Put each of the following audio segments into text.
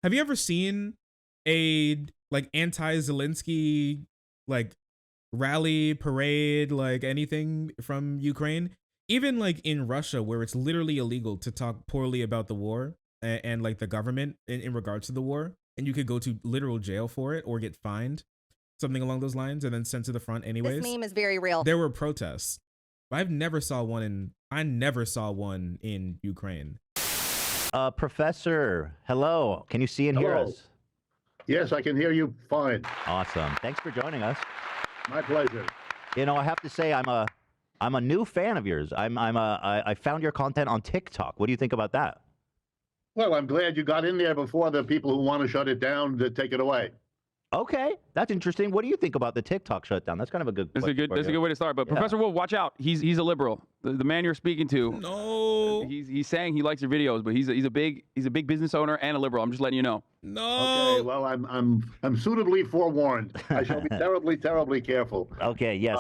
Have you ever seen a like anti-Zelensky like rally, parade, like anything from Ukraine? Even like in Russia, where it's literally illegal to talk poorly about the war and like the government in regards to the war, and you could go to literal jail for it or get fined, something along those lines, and then sent to the front anyways. This meme is very real. There were protests. I never saw one in Ukraine. Professor, hello. Can you see and hear us? Yes, I can hear you fine. Awesome. Thanks for joining us. My pleasure. You know, I have to say I'm a new fan of yours. I found your content on TikTok. What do you think about that? Well, I'm glad you got in there before the people who want to shut it down to take it away. Okay, that's interesting. What do you think about the TikTok shutdown? That's kind of a good. That's a good way to start. But yeah. Professor Wolff, watch out. He's a liberal. The man you're speaking to. No. He's saying he likes your videos, but he's a big business owner and a liberal. I'm just letting you know. No. Okay. Well, I'm suitably forewarned. I shall be terribly careful. Okay. Yes.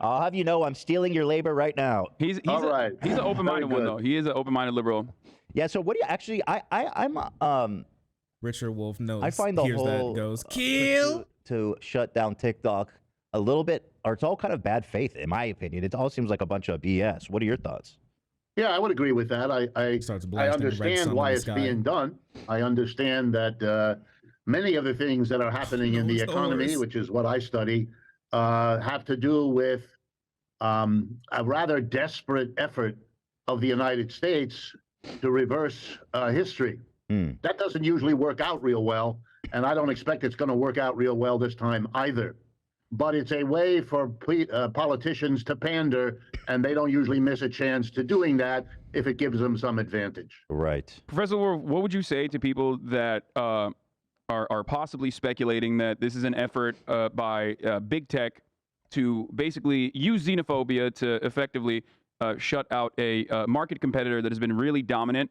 I'll have you know I'm stealing your labor right now. He's an open-minded one though. He is an open-minded liberal. Yeah. So what do you actually? I'm Richard Wolff knows. I find the whole that goes kill to shut down TikTok a little bit, or it's all kind of bad faith, in my opinion. It all seems like a bunch of BS. What are your thoughts? Yeah, I would agree with that. I understand why it's being done. I understand that many of the things that are happening in the economy, which is what I study, have to do with a rather desperate effort of the United States to reverse history. That doesn't usually work out real well, and I don't expect it's going to work out real well this time either. But it's a way for politicians to pander, and they don't usually miss a chance to doing that if it gives them some advantage. Right. Professor Wolff, what would you say to people that are possibly speculating that this is an effort by big tech to basically use xenophobia to effectively shut out a market competitor that has been really dominant?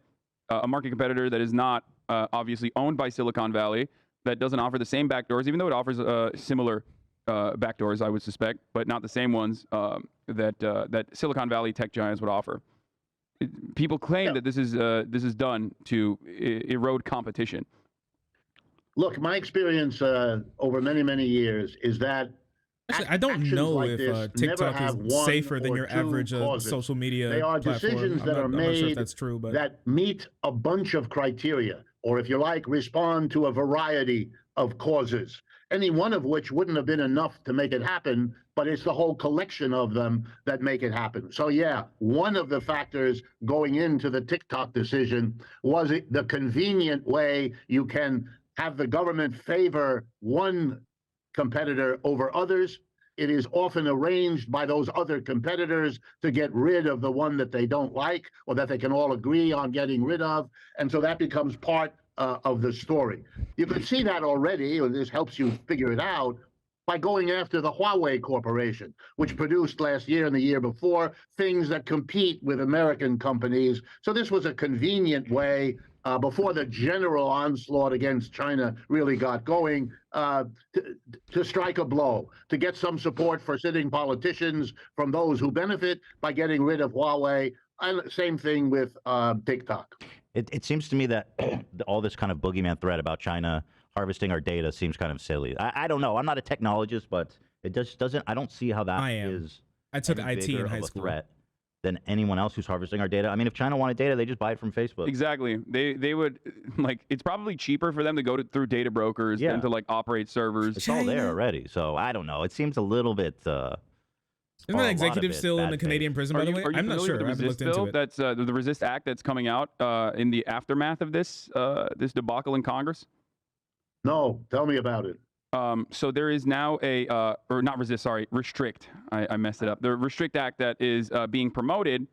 A market competitor that is not obviously owned by Silicon Valley, that doesn't offer the same backdoors, even though it offers similar backdoors, I would suspect, but not the same ones that Silicon Valley tech giants would offer. People claim that this is done to erode competition. Look, my experience over many years is that actually, I don't know like if TikTok is safer than your average social media They are platform. decisions that are made sure if that's true, but that meet a bunch of criteria, or if you like, respond to a variety of causes, any one of which wouldn't have been enough to make it happen, but it's the whole collection of them that make it happen. So yeah, one of the factors going into the TikTok decision was the convenient way you can have the government favor one competitor over others. It is often arranged by those other competitors to get rid of the one that they don't like or that they can all agree on getting rid of. And so that becomes part of the story. You can see that already, or this helps you figure it out, by going after the Huawei Corporation, which produced last year and the year before things that compete with American companies. So this was a convenient way before the general onslaught against China really got going, to strike a blow, to get some support for sitting politicians from those who benefit by getting rid of Huawei. And same thing with TikTok. It seems to me that all this kind of boogeyman threat about China harvesting our data seems kind of silly. I don't know. I'm not a technologist, but it just doesn't. I don't see how that is. I took IT in high school. Threat than anyone else who's harvesting our data. I mean, if China wanted data, they just buy it from Facebook. Exactly. They would, like, it's probably cheaper for them to go through data brokers than to like operate servers. It's all there already. So I don't know. It seems a little bit. Isn't that executive still in the Canadian prison, by the way? I'm not sure. I haven't looked into it. That's the Resist Act that's coming out in the aftermath of this this debacle in Congress. No, tell me about it. So there is now a, or not resist, sorry, restrict. I messed it up. The Restrict Act that is being promoted.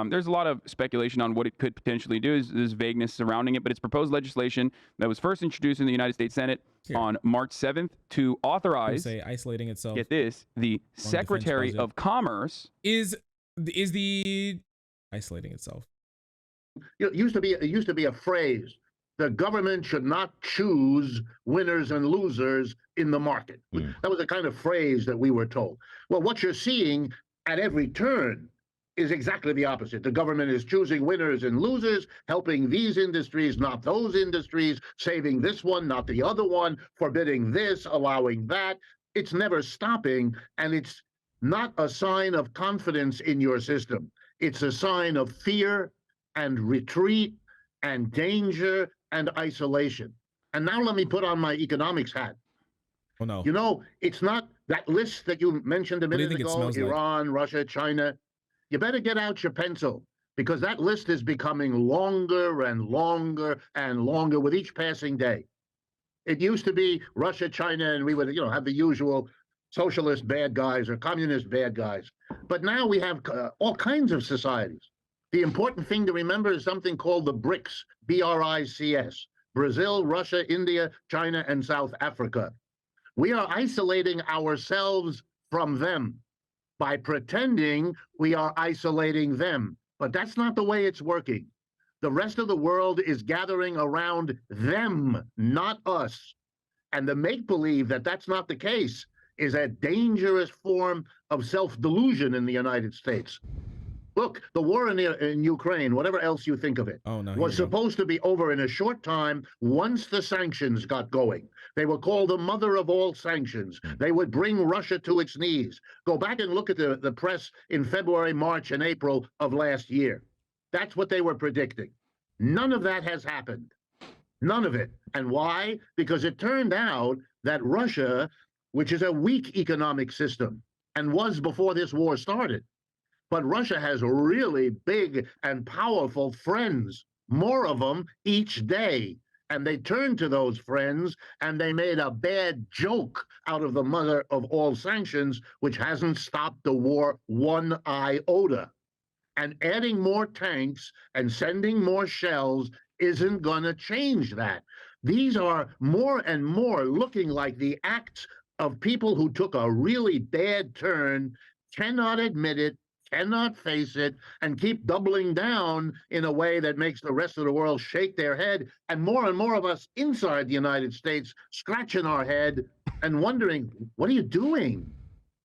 There's a lot of speculation on what it could potentially do. There's vagueness surrounding it, but it's proposed legislation that was first introduced in the United States Senate on March 7th to authorize, isolating itself. Get this, the Secretary of Commerce is the isolating itself. It used to be a phrase. The government should not choose winners and losers in the market. That was the kind of phrase that we were told. Well, what you're seeing at every turn is exactly the opposite. The government is choosing winners and losers, helping these industries, not those industries, saving this one, not the other one, forbidding this, allowing that. It's never stopping, and it's not a sign of confidence in your system. It's a sign of fear and retreat and danger and isolation. And now let me put on my economics hat. Oh no. You know, it's not that list that you mentioned a minute ago, Iran, Russia, China. You better get out your pencil, because that list is becoming longer and longer and longer with each passing day. It used to be Russia, China, and we would, have the usual socialist bad guys or communist bad guys. But now we have all kinds of societies. The important thing to remember is something called the BRICS, B-R-I-C-S, Brazil, Russia, India, China, and South Africa. We are isolating ourselves from them by pretending we are isolating them. But that's not the way it's working. The rest of the world is gathering around them, not us. And the make-believe that that's not the case is a dangerous form of self-delusion in the United States. Look, the war in Ukraine, whatever else you think of it, was supposed to be over in a short time once the sanctions got going. They were called the mother of all sanctions. They would bring Russia to its knees. Go back and look at the press in February, March, and April of last year. That's what they were predicting. None of that has happened. None of it. And why? Because it turned out that Russia, which is a weak economic system, and was before this war started, but Russia has really big and powerful friends, more of them each day. And they turned to those friends and they made a bad joke out of the mother of all sanctions, which hasn't stopped the war one iota. And adding more tanks and sending more shells isn't going to change that. These are more and more looking like the acts of people who took a really bad turn, cannot admit it, cannot face it, and keep doubling down in a way that makes the rest of the world shake their head, and more of us inside the United States scratching our head and wondering, what are you doing?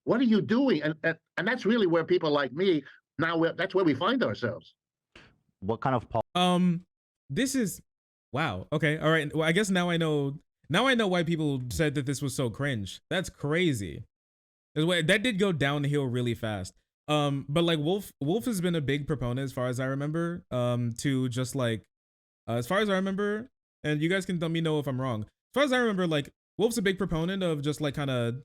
What are you doing? And that's really where people like me, that's where we find ourselves. What kind of this is wow. Okay. All right. Well, I guess now I know why people said that this was so cringe. That's crazy. That did go downhill really fast. But like Wolff has been a big proponent, as far as I remember, to just like, as far as I remember, and you guys can let me know if I'm wrong. As far as I remember, like Wolff's a big proponent of just like kind of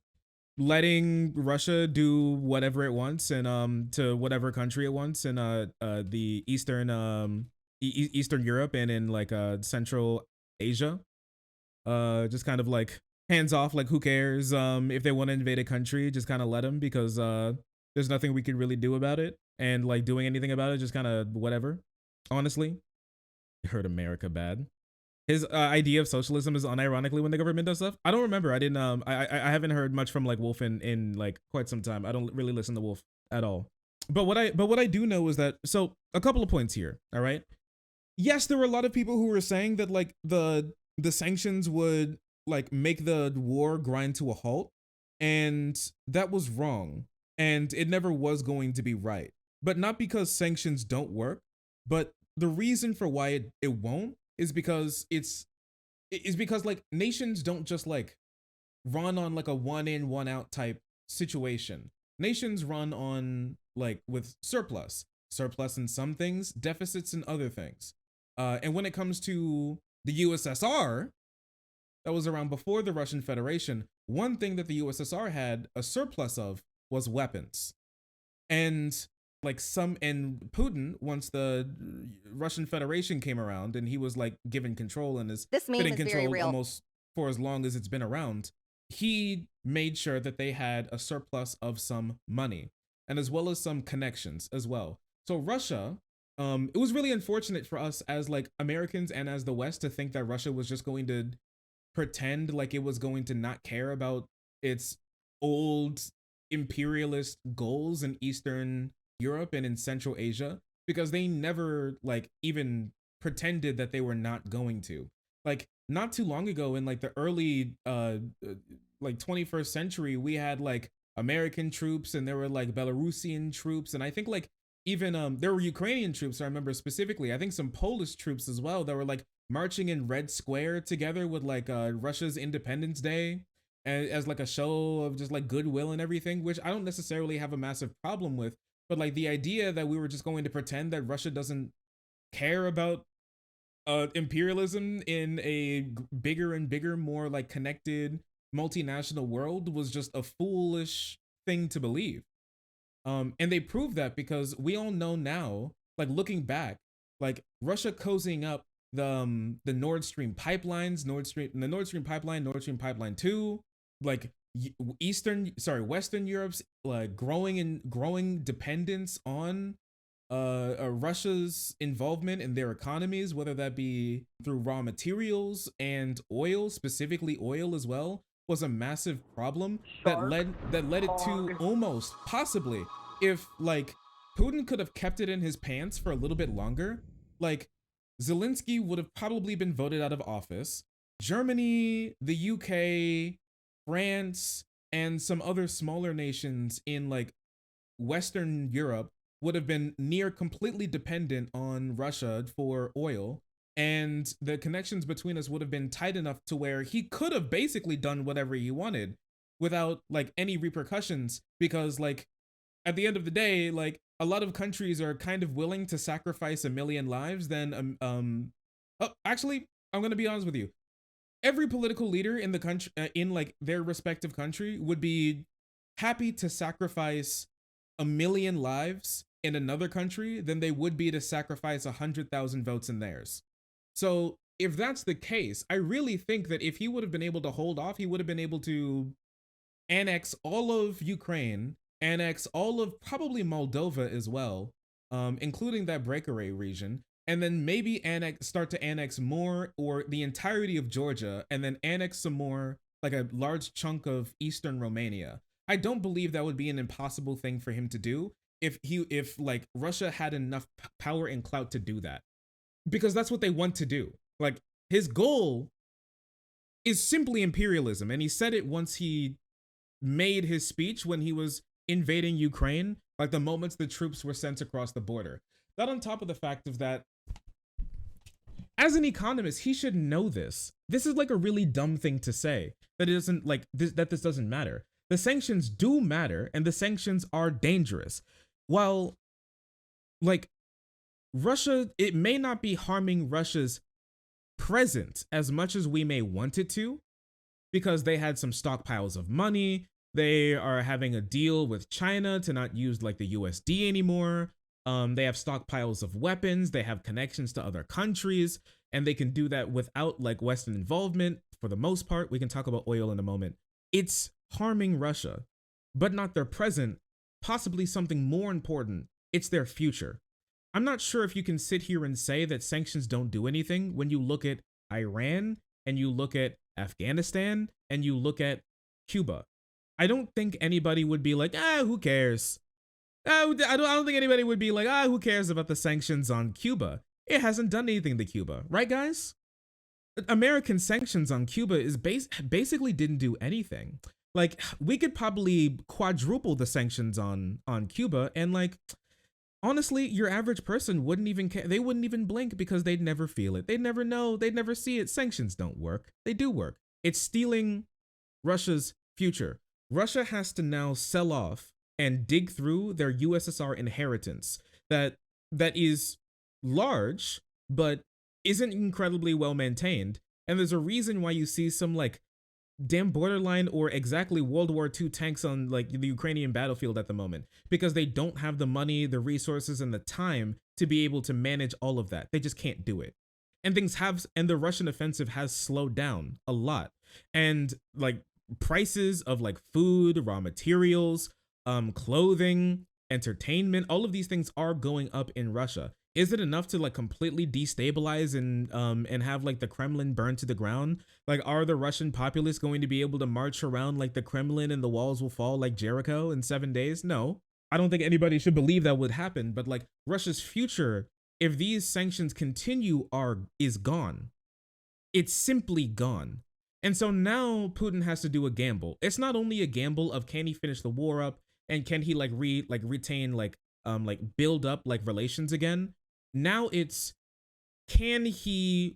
letting Russia do whatever it wants and to whatever country it wants in the Eastern Europe and in like Central Asia. Just kind of like hands off, like who cares? If they want to invade a country, just kind of let them, because there's nothing we can really do about it, and like doing anything about it just kind of whatever. Honestly, it hurt America bad. His idea of socialism is unironically when the government does stuff. I don't remember. I didn't. I haven't heard much from like Wolff in like quite some time. I don't really listen to Wolff at all. But what I do know is that, so a couple of points here. All right. Yes, there were a lot of people who were saying that like the sanctions would like make the war grind to a halt, and that was wrong, and it never was going to be right. But not because sanctions don't work, but the reason for why it won't is because because like nations don't just like run on like a one in, one out type situation. Nations run on like with surplus in some things, deficits in other things. And when it comes to the USSR, that was around before the Russian Federation, one thing that the USSR had a surplus of was weapons. And like and Putin, once the Russian Federation came around and he was like given control and is been in control almost for as long as it's been around, he made sure that they had a surplus of some money and as well as some connections as well. So Russia, it was really unfortunate for us as like Americans and as the West to think that Russia was just going to pretend like it was going to not care about its old imperialist goals in Eastern Europe and in Central Asia, because they never like even pretended that they were not going to. Like not too long ago in like the early like 21st century, we had like American troops and there were like Belarusian troops, and I think like even there were Ukrainian troops, I remember specifically, I think some Polish troops as well, that were like marching in Red Square together with like Russia's Independence Day as like a show of just like goodwill and everything, which I don't necessarily have a massive problem with. But like the idea that we were just going to pretend that Russia doesn't care about imperialism in a bigger and bigger, more like connected multinational world was just a foolish thing to believe. And they proved that because we all know now, like looking back, like Russia cozying up the Nord Stream pipelines, the Nord Stream pipeline, Nord Stream pipeline 2, like Western Europe's like growing dependence on Russia's involvement in their economies, whether that be through raw materials and oil, specifically oil as well, was a massive problem that led it to almost possibly, if like Putin could have kept it in his pants for a little bit longer, like Zelensky would have probably been voted out of office. Germany, the UK, France, and some other smaller nations in like Western Europe would have been near completely dependent on Russia for oil, and the connections between us would have been tight enough to where he could have basically done whatever he wanted without like any repercussions, because like at the end of the day, like a lot of countries are kind of willing to sacrifice a million lives then actually, I'm going to be honest with you. Every political leader in the country in like their respective country would be happy to sacrifice a million lives in another country than they would be to sacrifice 100,000 votes in theirs. So if that's the case, I really think that if he would have been able to hold off, he would have been able to annex all of Ukraine, annex all of probably Moldova as well, including that breakaway region, and then maybe start to annex more, or the entirety of Georgia, and then annex some more, like a large chunk of Eastern Romania. I don't believe that would be an impossible thing for him to do if like Russia had enough power and clout to do that, because that's what they want to do. Like his goal is simply imperialism, and he said it once he made his speech when he was invading Ukraine, like the moments the troops were sent across the border. That on top of the fact of that, as an economist, he should know this. This is like a really dumb thing to say, that it doesn't like this, that this doesn't matter. The sanctions do matter, and the sanctions are dangerous. While like Russia, it may not be harming Russia's present as much as we may want it to, because they had some stockpiles of money. They are having a deal with China to not use like the USD anymore. They have stockpiles of weapons. They have connections to other countries, and they can do that without like Western involvement for the most part. We can talk about oil in a moment. It's harming Russia, but not their present, possibly something more important. It's their future. I'm not sure if you can sit here and say that sanctions don't do anything when you look at Iran and you look at Afghanistan and you look at Cuba. I don't think anybody would be like, who cares? I don't think anybody would be like, who cares about the sanctions on Cuba? It hasn't done anything to Cuba, right, guys? American sanctions on Cuba is basically didn't do anything. Like, we could probably quadruple the sanctions on Cuba, and like, honestly, your average person wouldn't even care. They wouldn't even blink because they'd never feel it. They'd never know. They'd never see it. Sanctions don't work. They do work. It's stealing Russia's future. Russia has to now sell off and dig through their USSR inheritance that is large, but isn't incredibly well maintained. And there's a reason why you see some like damn borderline or exactly World War II tanks on like the Ukrainian battlefield at the moment, because they don't have the money, the resources, and the time to be able to manage all of that. They just can't do it. And the Russian offensive has slowed down a lot. And like prices of like food, raw materials, clothing, entertainment, all of these things are going up in Russia. Is it enough to like completely destabilize and have like the Kremlin burned to the ground? Like, are the Russian populace going to be able to march around like the Kremlin and the walls will fall like Jericho in 7 days? No, I don't think anybody should believe that would happen. But like Russia's future, if these sanctions continue, is gone. It's simply gone. And so now Putin has to do a gamble. It's not only a gamble of can he finish the war up and can he retain like like build up like relations again. Now it's, can he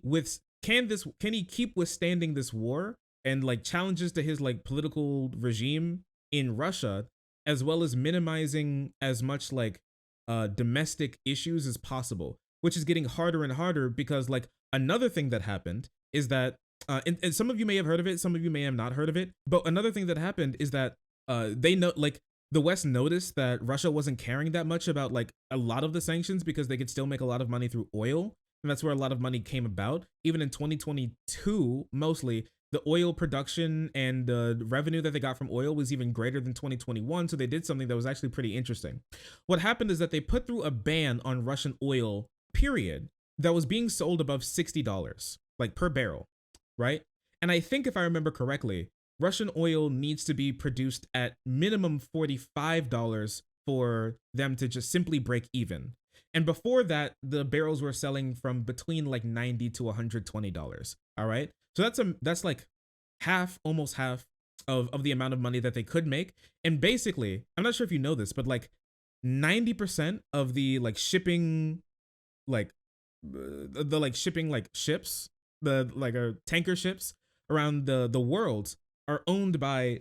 keep withstanding this war and like challenges to his like political regime in Russia, as well as minimizing as much like domestic issues as possible, which is getting harder and harder because like another thing that happened is that and some of you may have heard of it, some of you may have not heard of it, but another thing that happened is that they know, like, the West noticed that Russia wasn't caring that much about like a lot of the sanctions because they could still make a lot of money through oil. And that's where a lot of money came about. Even in 2022, mostly, the oil production and the revenue that they got from oil was even greater than 2021. So they did something that was actually pretty interesting. What happened is that they put through a ban on Russian oil, period, that was being sold above $60, like per barrel, right? And I think if I remember correctly, Russian oil needs to be produced at minimum $45 for them to just simply break even. And before that, the barrels were selling from between like $90 to $120. All right. So that's like half, almost half of the amount of money that they could make. And basically, I'm not sure if you know this, but like 90% of the like shipping, like the like shipping like ships, the like tanker ships around the world are owned by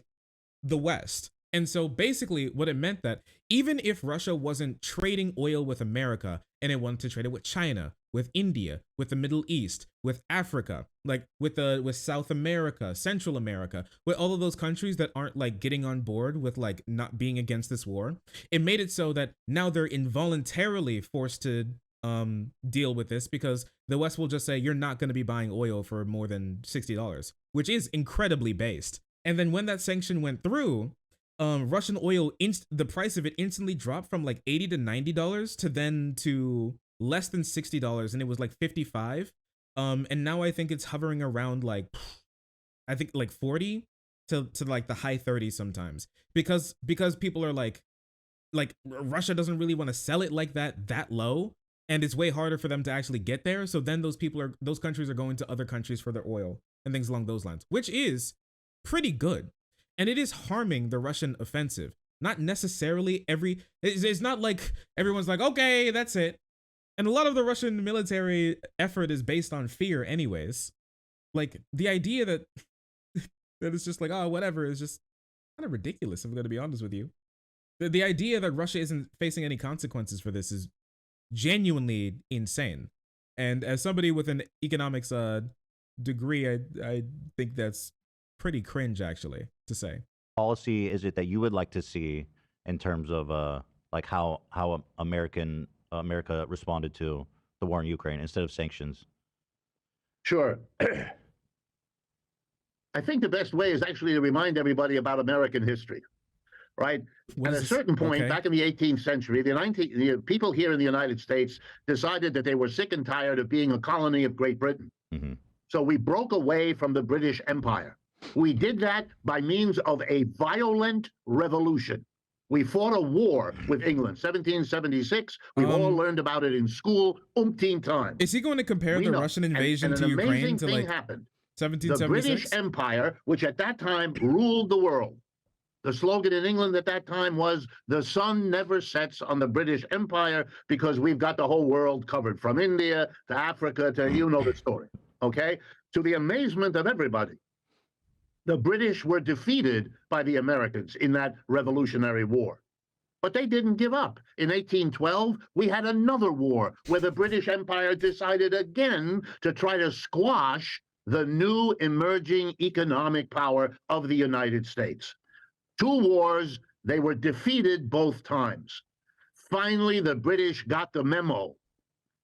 the West. And so basically what it meant that even if Russia wasn't trading oil with America and it wanted to trade it with China, with India, with the Middle East, with Africa, like with South America, Central America, with all of those countries that aren't like getting on board with like not being against this war, it made it so that now they're involuntarily forced to deal with this because the West will just say, you're not going to be buying oil for more than $60, which is incredibly based. And then when that sanction went through, Russian oil, the price of it instantly dropped from like $80 to $90 to then to less than $60, and it was like 55. And now I think it's hovering around like, I think like 40 to like the high 30s sometimes, because people are like Russia doesn't really want to sell it like that low, and it's way harder for them to actually get there. So then those countries are going to other countries for their oil and things along those lines, which is pretty good. And it is harming the Russian offensive. Not necessarily it's not like everyone's like, okay, that's it. And a lot of the Russian military effort is based on fear anyways. Like the idea that it's just like, oh, whatever, is just kind of ridiculous, if I'm going to be honest with you. The idea that Russia isn't facing any consequences for this is genuinely insane. And as somebody with an economics degree, I think that's pretty cringe, actually, to say. Policy is it that you would like to see in terms of like how America responded to the war in Ukraine instead of sanctions? Sure. I think the best way is actually to remind everybody about American history, right? At a certain point, back in the 18th century, the people here in the United States decided that they were sick and tired of being a colony of Great Britain. Mm-hmm. So we broke away from the British Empire. We did that by means of a violent revolution. We fought a war with England, 1776. We've all learned about it in school umpteen times. Is he going to compare the Russian invasion to Ukraine to like happened. 1776? The British Empire, which at that time ruled the world. The slogan in England at that time was, the sun never sets on the British Empire, because we've got the whole world covered, from India to Africa to, you know the story, okay? To the amazement of everybody, the British were defeated by the Americans in that Revolutionary War. But they didn't give up. In 1812, we had another war where the British Empire decided again to try to squash the new emerging economic power of the United States. 2 wars, they were defeated both times. Finally, the British got the memo.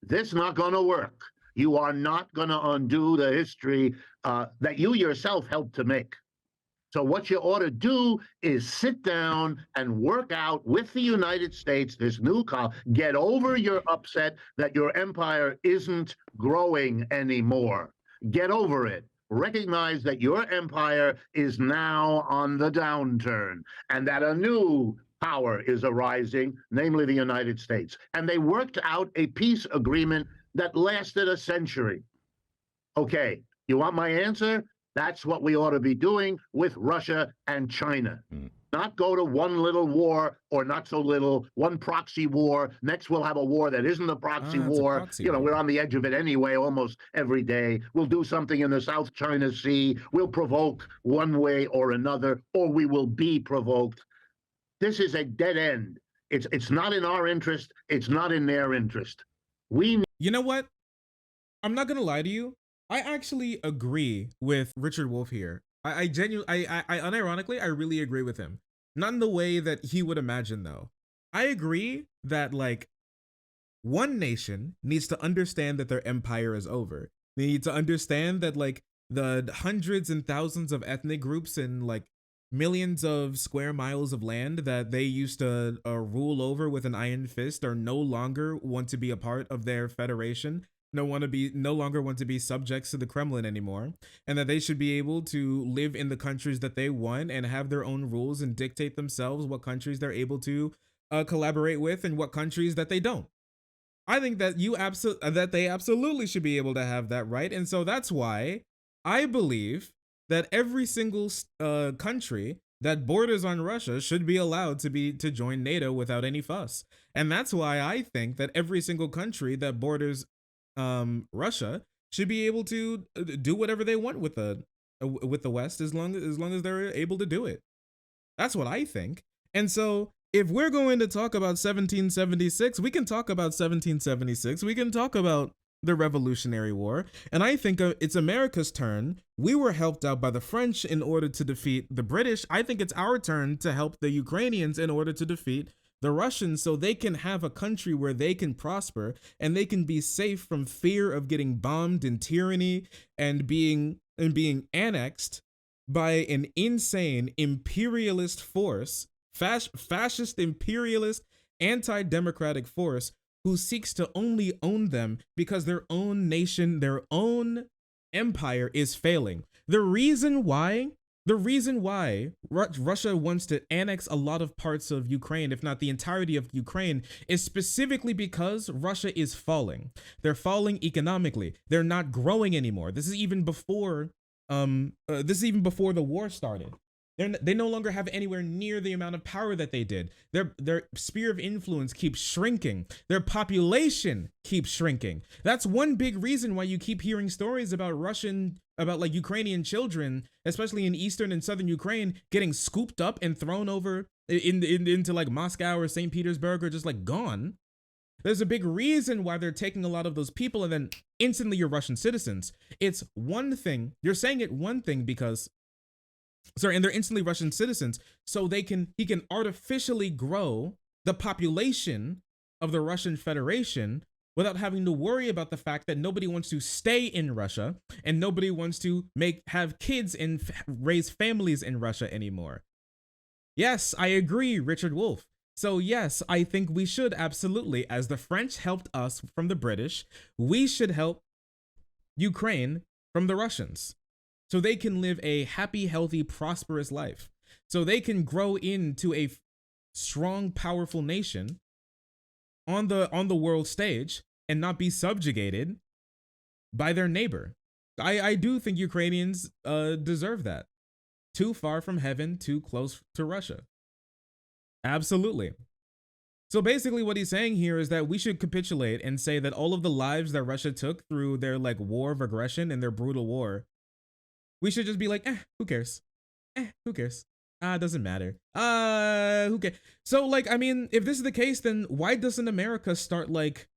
This is not going to work. You are not going to undo the history that you yourself helped to make. So what you ought to do is sit down and work out with the United States, this new get over your upset that your empire isn't growing anymore. Get over it. Recognize that your empire is now on the downturn and that a new power is arising, namely the United States. And they worked out a peace agreement that lasted a century. Okay, you want my answer? That's what we ought to be doing with Russia and China. Not go to one little war or not so little, one proxy war. Next, we'll have a war that isn't a proxy It's a war. proxy You know, we're war. on the edge of it anyway, almost every day. We'll do something in the South China Sea. We'll provoke one way or another, or we will be provoked. This is a dead end. It's not in our interest. It's not in their interest. You know what? I'm not gonna lie to you. I actually agree with Richard Wolff here. I genuinely, I unironically, I really agree with him. Not in the way that he would imagine, though. I agree that like one nation needs to understand that their empire is over. They need to understand that like the hundreds and thousands of ethnic groups and like millions of square miles of land that they used to rule over with an iron fist are no longer want to be a part of their federation. No longer want to be subjects to the Kremlin anymore, and that they should be able to live in the countries that they want and have their own rules and dictate themselves what countries they're able to collaborate with and what countries that they don't. I think that that they absolutely should be able to have that right, and so that's why I believe that every single country that borders on Russia should be allowed to join NATO without any fuss, and that's why I think that every single country that borders Russia should be able to do whatever they want with the West as long as they're able to do it. That's what I think. And so if we're going to talk about 1776, we can talk about 1776. We can talk about the Revolutionary War. And I think it's America's turn. We were helped out by the French in order to defeat the British. I think it's our turn to help the Ukrainians in order to defeat the Russians so they can have a country where they can prosper and they can be safe from fear of getting bombed and tyranny and being annexed by an insane imperialist force, fascist imperialist anti-democratic force who seeks to only own them because their own nation, their own empire is failing. The reason why Russia wants to annex a lot of parts of Ukraine, if not the entirety of Ukraine, is specifically because Russia is falling. They're falling economically. They're not growing anymore. This is even before the war started. They no longer have anywhere near the amount of power that they did. Their sphere of influence keeps shrinking. Their population keeps shrinking. That's one big reason why you keep hearing stories about like Ukrainian children, especially in eastern and southern Ukraine, getting scooped up and thrown over into like Moscow or St. Petersburg or just like gone. There's a big reason why they're taking a lot of those people and then instantly you're Russian citizens. It's one thing. You're saying it one thing because and they're instantly Russian citizens, so he can artificially grow the population of the Russian Federation without having to worry about the fact that nobody wants to stay in Russia and nobody wants to have kids and raise families in Russia anymore. Yes, I agree, Richard Wolff. So yes, I think we should absolutely, as the French helped us from the British, we should help Ukraine from the Russians, so they can live a happy, healthy, prosperous life. So they can grow into a strong, powerful nation on the world stage and not be subjugated by their neighbor. I do think Ukrainians deserve that. Too far from heaven, too close to Russia. Absolutely. So basically what he's saying here is that we should capitulate and say that all of the lives that Russia took through their like war of aggression and their brutal war, we should just be like, who cares? Who cares? It doesn't matter. Who cares? So like, I mean, if this is the case, then why doesn't America start like,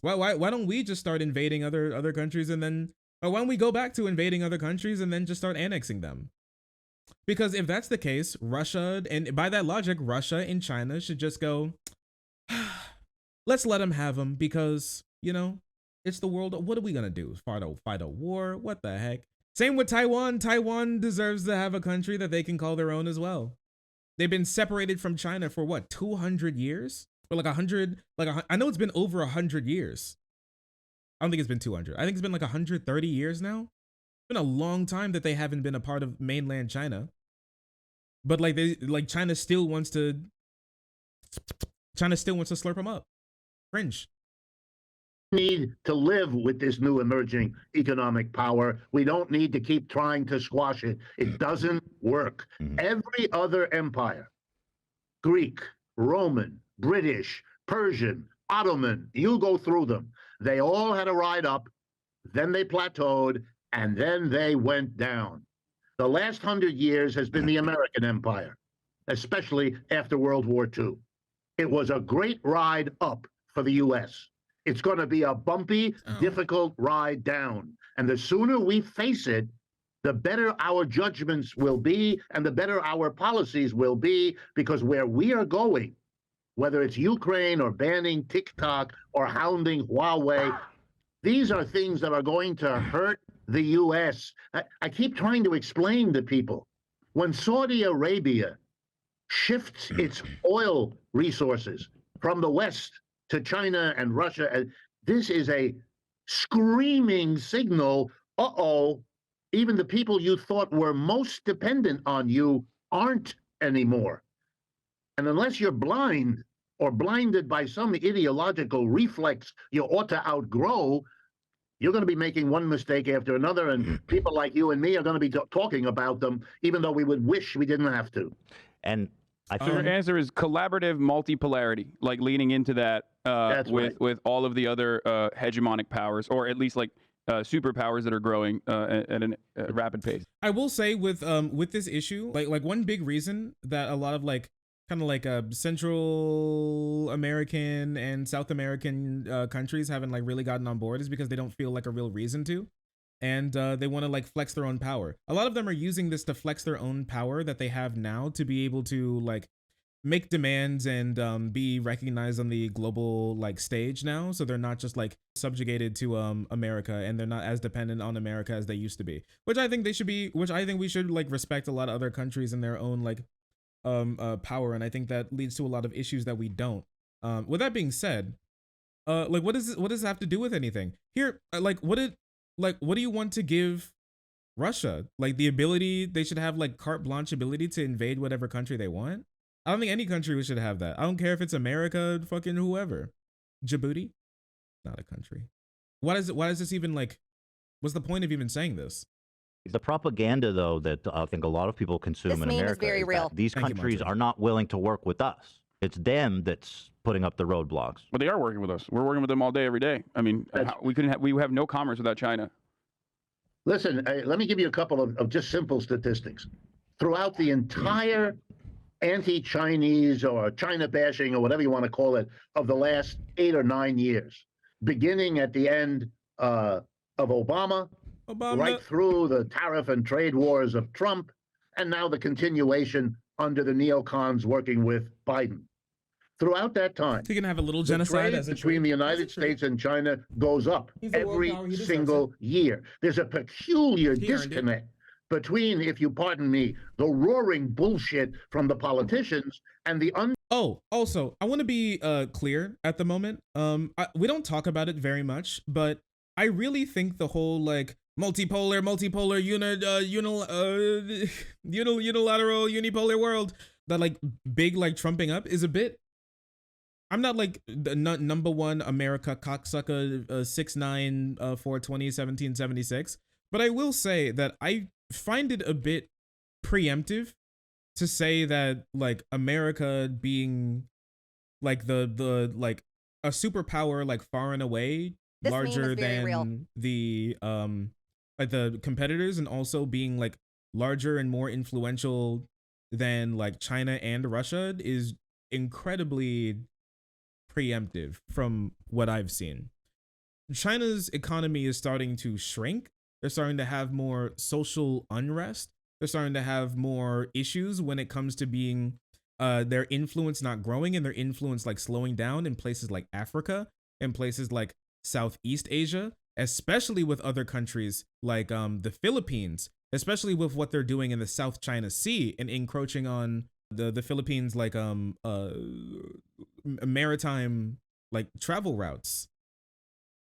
why don't we just start invading other countries and then, or why don't we go back to invading other countries and then just start annexing them? Because if that's the case, Russia, and by that logic, Russia and China should just go, let's let them have them because, you know, it's the world. What are we going to do? Fight a war? What the heck? Same with Taiwan. Taiwan deserves to have a country that they can call their own as well. They've been separated from China for what, 200 years? Or like 100, I know it's been over 100 years. I don't think it's been 200. I think it's been like 130 years now. It's been a long time that they haven't been a part of mainland China. But like China still wants to slurp them up. Cringe. need to live with this new emerging economic power. We don't need to keep trying to squash it. It doesn't work. Every other empire, Greek, Roman, British, Persian, Ottoman, you go through them. They all had a ride up, then they plateaued, and then they went down. The last 100 years has been the American empire, especially after World War II. It was a great ride up for the U.S. It's going to be a bumpy, difficult ride down. And the sooner we face it, the better our judgments will be and the better our policies will be, because where we are going, whether it's Ukraine or banning TikTok or hounding Huawei, these are things that are going to hurt the U.S. I keep trying to explain to people, when Saudi Arabia shifts its oil resources from the West to China and Russia, this is a screaming signal. Even the people you thought were most dependent on you aren't anymore. And unless you're blind or blinded by some ideological reflex you ought to outgrow, you're going to be making one mistake after another, and people like you and me are going to be talking about them, even though we would wish we didn't have to. And I So think your answer is collaborative multipolarity, like leaning into that with all of the other hegemonic powers, or at least like superpowers that are growing at a rapid pace. I will say with this issue, like one big reason that a lot of kind of Central American and South American countries haven't really gotten on board is because they don't feel like a real reason to, and they want to flex their own power. A lot of them are using this to flex their own power that they have now to be able to make demands and be recognized on the global stage now, so they're not just subjugated to America, and they're not as dependent on America as they used to be, which I think they should be, which I think we should respect a lot of other countries in their own power, and I think that leads to a lot of issues that we don't. With that being said, what does this have to do with anything here? What do you want to give Russia? The ability, they should have carte blanche ability to invade whatever country they want? I don't think any country should have that. I don't care if it's America, fucking whoever. Djibouti, not a country. Why is this even what's the point of even saying this? the propaganda, though, that I think a lot of people consume This in meme is America very is real. that these Thank you, countries Marjorie. are not willing to work with us. It's them that's putting up the roadblocks. But they are working with us. We're working with them all day, every day. I mean, we have no commerce without China. Listen, let me give you a couple of just simple statistics. Throughout the entire anti-Chinese or China bashing or whatever you want to call it of the last 8 or 9 years, beginning at the end of Obama, right through the tariff and trade wars of Trump, and now the continuation under the neocons working with Biden. Throughout that time, So you're gonna have a little the genocide trade as a between the United States and China goes up He's a world every power, he deserves single year. There's a peculiar He earned it. disconnect between, if you pardon me, the roaring bullshit from the politicians and the Oh, also, I want to be clear at the moment. We don't talk about it very much, but I really think the whole multipolar, unilateral, unipolar world that big trumping up is a bit. I'm not the number one America cocksucker 6'9" 420 1776, but I will say that I find it a bit preemptive to say that America being the a superpower far and away This meme larger is very real. than the competitors, and also being larger and more influential than China and Russia is incredibly preemptive from what I've seen. China's economy is starting to shrink. They're starting to have more social unrest. They're starting to have more issues when it comes to being their influence not growing and their influence slowing down in places like Africa and places like Southeast Asia, especially with other countries like the Philippines, especially with what they're doing in the South China Sea and encroaching on the Philippines maritime travel routes.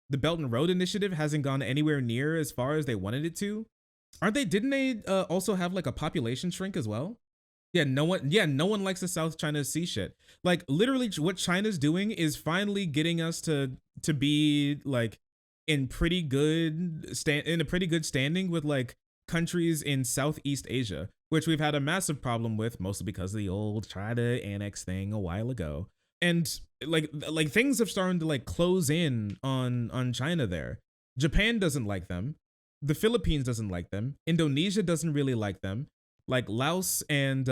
The Belt and Road Initiative hasn't gone anywhere near as far as they wanted it to. Didn't they also have a population shrink as well? No one likes the South China Sea shit. Literally what China's doing is finally getting us to to be like in a pretty good standing with like countries in Southeast Asia, which we've had a massive problem with, mostly because of the old China annex thing a while ago. And like things have started to like close in on China there. Japan doesn't like them. The Philippines doesn't like them. Indonesia doesn't really like them. Like Laos and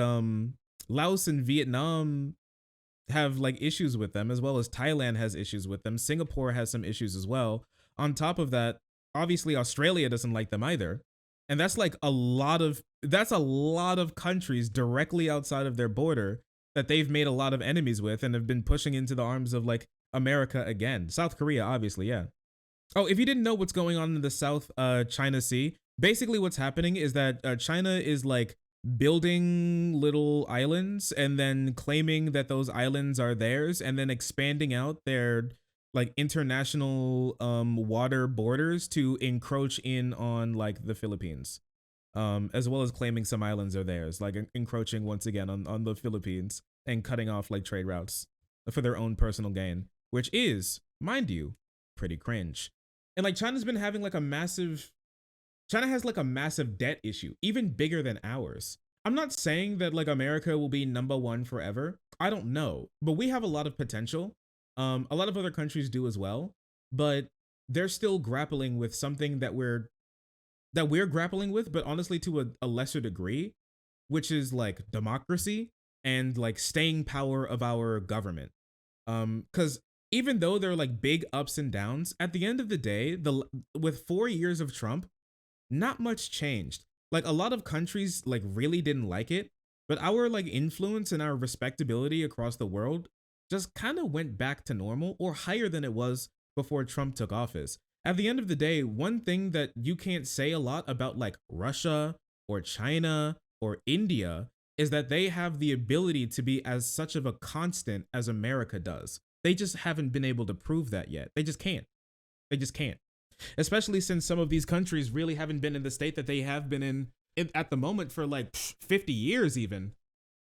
Vietnam have like issues with them, as well as Thailand has issues with them. Singapore has some issues as well. On top of that, obviously Australia doesn't like them either. And that's like a lot of countries directly outside of their border that they've made a lot of enemies with and have been pushing into the arms of like America again. South Korea, obviously, yeah. Oh, if you didn't know what's going on in the South China Sea, basically what's happening is that China is like building little islands and then claiming that those islands are theirs and then expanding out their like international water borders to encroach in on like the Philippines, as well as claiming some islands are theirs, like encroaching once again on the Philippines and cutting off like trade routes for their own personal gain, which is, mind you, pretty cringe. And like China has like a massive debt issue, even bigger than ours. I'm not saying that like America will be #1 forever. I don't know, but we have a lot of potential. A lot of other countries do as well, but they're still grappling with something that we're grappling with, but honestly to a lesser degree, which is like democracy and like staying power of our government. Because even though there are like big ups and downs, at the end of the day, with 4 years of Trump, not much changed. Like a lot of countries like really didn't like it, but our like influence and our respectability across the world just kind of went back to normal or higher than it was before Trump took office. At the end of the day, one thing that you can't say a lot about like Russia or China or India is that they have the ability to be as such of a constant as America does. They just haven't been able to prove that yet. They just can't. They just can't. Especially since some of these countries really haven't been in the state that they have been in at the moment for like 50 years even.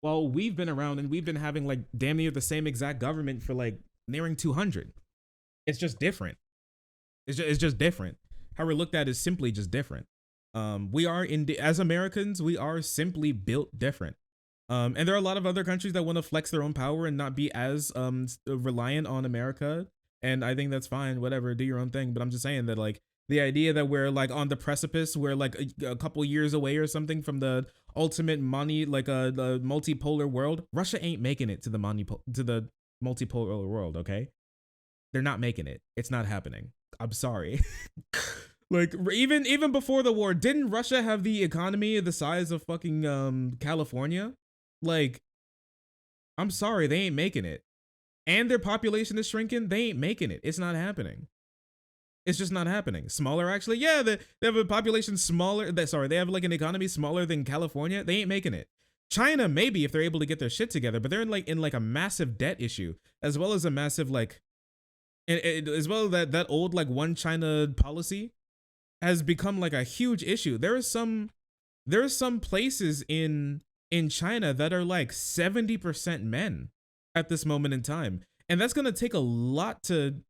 While we've been around and we've been having like damn near the same exact government for like nearing 200. It's just different. It's just different. How we're looked at is simply just different. We are as Americans, we are simply built different. And there are a lot of other countries that want to flex their own power and not be as reliant on America. And I think that's fine, whatever, do your own thing. But I'm just saying that like the idea that we're like on the precipice, we're like a couple years away or something from the ultimate money, like the multipolar world. Russia ain't making it to the multipolar world, okay? They're not making it. It's not happening. I'm sorry. Like even before the war, didn't Russia have the economy the size of fucking California? Like, I'm sorry, they ain't making it. And their population is shrinking, they ain't making it. It's not happening. It's just not happening. Smaller, actually. Yeah, they have a population smaller. They have like an economy smaller than California. They ain't making it. China, maybe if they're able to get their shit together, but they're in like a massive debt issue, as well as a massive like, as well that old like one China policy has become like a huge issue. There are some places in China that are like 70% men at this moment in time, and that's gonna take a lot to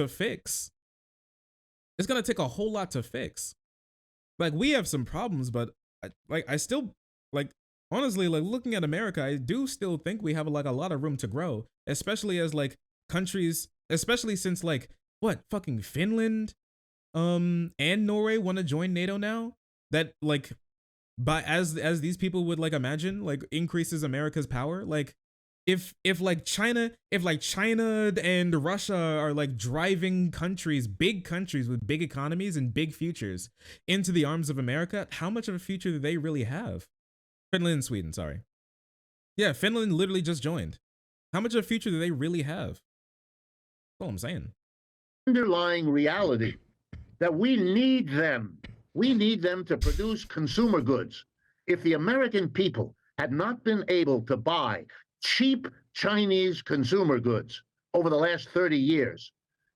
fix. It's gonna take a whole lot to fix. Like we have some problems, but I still like honestly like looking at America, I do still think we have like a lot of room to grow, especially as like countries, especially since like what fucking Finland and Norway want to join NATO now. That like by as these people would like imagine like increases America's power. Like if China and Russia are like driving countries, big countries with big economies and big futures into the arms of America, how much of a future do they really have? Finland and Sweden, sorry. Yeah, Finland literally just joined. How much of a future do they really have? That's all I'm saying. Underlying reality that we need them. We need them to produce consumer goods. If the American people had not been able to buy cheap Chinese consumer goods over the last 30 years,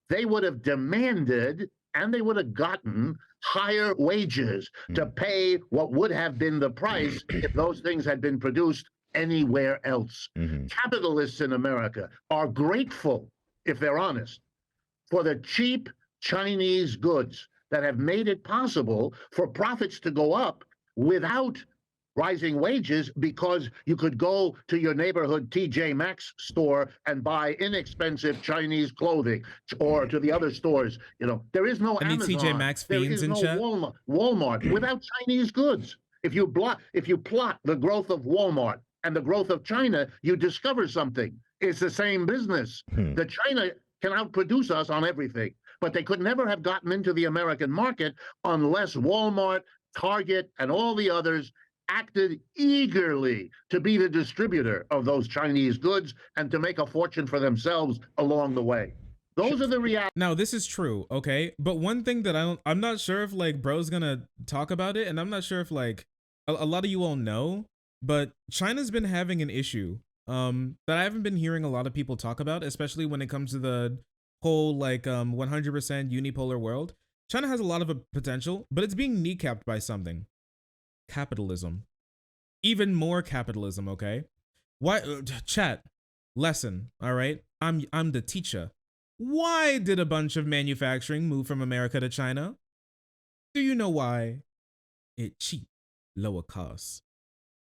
they would have demanded and they would have gotten higher wages to pay what would have been the price if those things had been produced anywhere else. Capitalists in America are grateful, if they're honest, for the cheap Chinese goods that have made it possible for profits to go up without rising wages, because you could go to your neighborhood TJ Maxx store and buy inexpensive Chinese clothing, or to the other stores. You know, there is no Any Amazon, TJ Maxx there fiends is in no chat? Walmart without Chinese goods. If you plot the growth of Walmart and the growth of China, you discover something. It's the same business. The China can outproduce us on everything, but they could never have gotten into the American market unless Walmart, Target, and all the others acted eagerly to be the distributor of those Chinese goods and to make a fortune for themselves along the way. Those are the realities. Now, this is true, okay? But one thing that I'm not sure if like bro's gonna talk about it, and I'm not sure if like a lot of you all know, but China's been having an issue that I haven't been hearing a lot of people talk about, especially when it comes to the whole like 100% unipolar world. China has a lot of a potential, but it's being kneecapped by something. Capitalism. Even more capitalism, okay? Why chat lesson, all right? I'm the teacher. Why did a bunch of manufacturing move from America to China? Do you know why? It cheap, lower costs.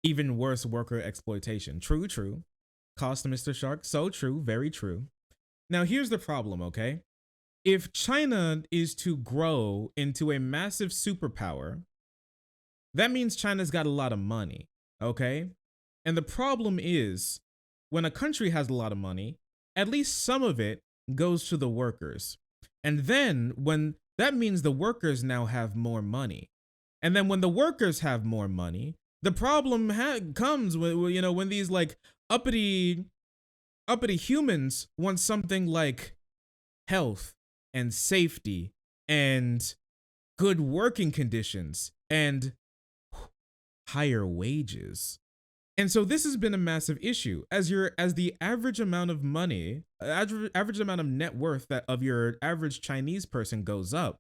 Even worse, worker exploitation. True, true. Cost, Mr. Shark, so true, very true. Now here's the problem, okay? If China is to grow into a massive superpower, that means China's got a lot of money, okay? And the problem is, when a country has a lot of money, at least some of it goes to the workers. And then when that means the workers now have more money. And then when the workers have more money, the problem comes with, you know, when these like uppity humans want something like health and safety and good working conditions and higher wages. And so this has been a massive issue as the average amount of money, average amount of net worth that of your average Chinese person goes up.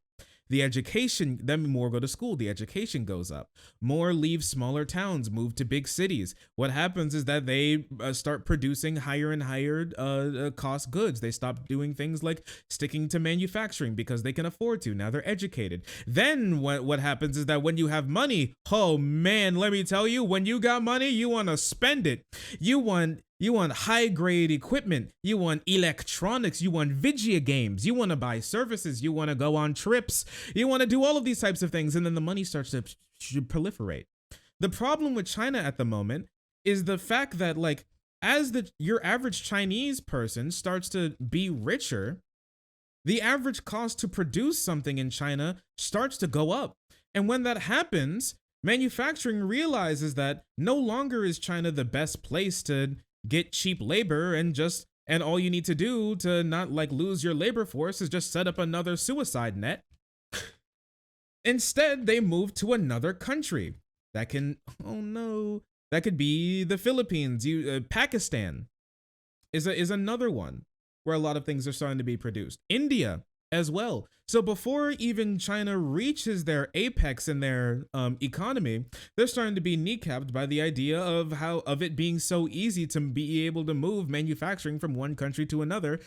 The education, then more go to school, the education goes up. More leave smaller towns, move to big cities. What happens is that they start producing higher and higher cost goods. They stop doing things like sticking to manufacturing because they can afford to. Now they're educated. Then what happens is that when you have money, oh man, let me tell you, when you got money, you want to spend it. You want high grade equipment. You want electronics. You want video games. You want to buy services. You want to go on trips. You want to do all of these types of things. And then the money starts to proliferate. The problem with China at the moment is the fact that like, as your average Chinese person starts to be richer, the average cost to produce something in China starts to go up. And when that happens, manufacturing realizes that no longer is China the best place to get cheap labor, and all you need to do to not like lose your labor force is just set up another suicide net. Instead, they move to another country that can, oh no, that could be the Philippines. Pakistan is another one where a lot of things are starting to be produced. India as well. So before even China reaches their apex in their economy, they're starting to be kneecapped by the idea of it being so easy to be able to move manufacturing from one country to another,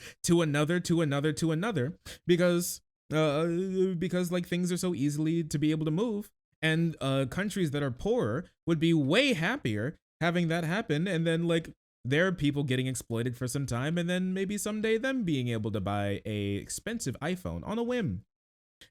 because like things are so easily to be able to move, and countries that are poorer would be way happier having that happen, and then like there are people getting exploited for some time, and then maybe someday them being able to buy a expensive iPhone on a whim.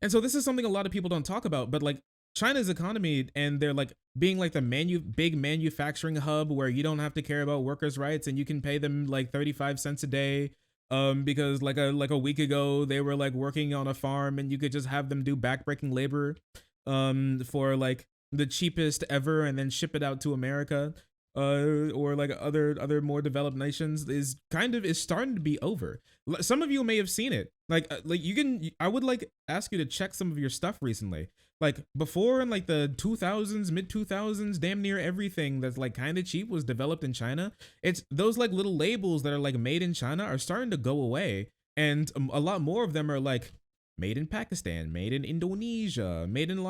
And so this is something a lot of people don't talk about, but like China's economy, and they're like being like the big manufacturing hub where you don't have to care about workers' rights, and you can pay them like 35 cents a day. Because like a week ago they were like working on a farm, and you could just have them do backbreaking labor for like the cheapest ever, and then ship it out to America. Or like other more developed nations is starting to be over. Some of you may have seen it. I would like ask you to check some of your stuff recently. Like before in like the 2000s, mid 2000s, damn near everything that's like kind of cheap was developed in China. It's those like little labels that are like made in China are starting to go away. And a lot more of them are like made in Pakistan, made in Indonesia, made in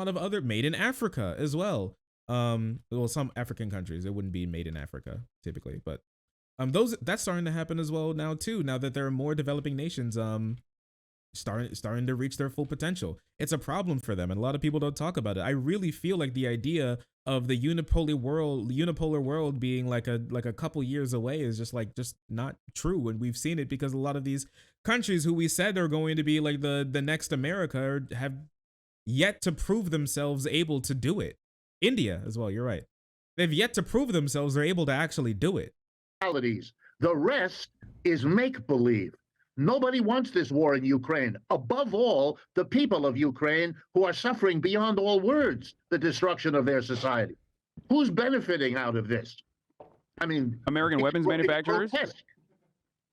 made in Africa as well. Well, some African countries, it wouldn't be made in Africa typically, but that's starting to happen as well now too. Now that there are more developing nations starting to reach their full potential. It's a problem for them, and a lot of people don't talk about it. I really feel like the idea of the unipolar world being like a couple years away is just not true, and we've seen it because a lot of these countries who we said are going to be like the next America have yet to prove themselves able to do it. India as well, you're right. They've yet to prove themselves they're able to actually do it. The rest is make-believe. Nobody wants this war in Ukraine. Above all, the people of Ukraine who are suffering beyond all words the destruction of their society. Who's benefiting out of this? I mean, American weapons manufacturers.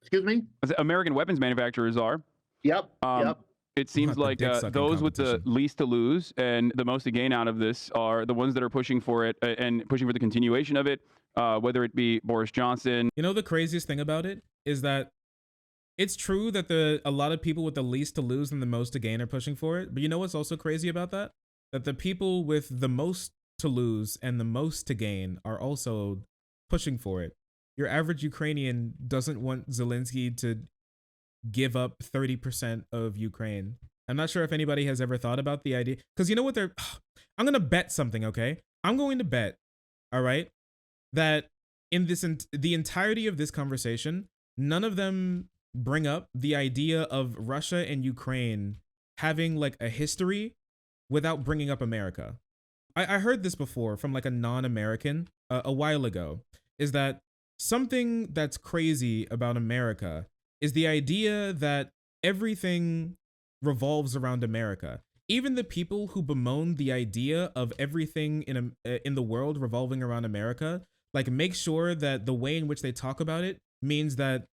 Excuse me? American weapons manufacturers are. Yep. Yep. It seems like those with the least to lose and the most to gain out of this are the ones that are pushing for it and pushing for the continuation of it, whether it be Boris Johnson. You know, the craziest thing about it is that it's true that a lot of people with the least to lose and the most to gain are pushing for it. But you know what's also crazy about that? That the people with the most to lose and the most to gain are also pushing for it. Your average Ukrainian doesn't want Zelensky to give up 30% of Ukraine. I'm not sure if anybody has ever thought about the idea, because you know what I'm going to bet something, okay? I'm going to bet, all right, that in the entirety of this conversation, none of them bring up the idea of Russia and Ukraine having like a history without bringing up America. I heard this before from like a non-American a while ago, is that something that's crazy about America is the idea that everything revolves around America. Even the people who bemoan the idea of everything in the world revolving around America, like make sure that the way in which they talk about it means that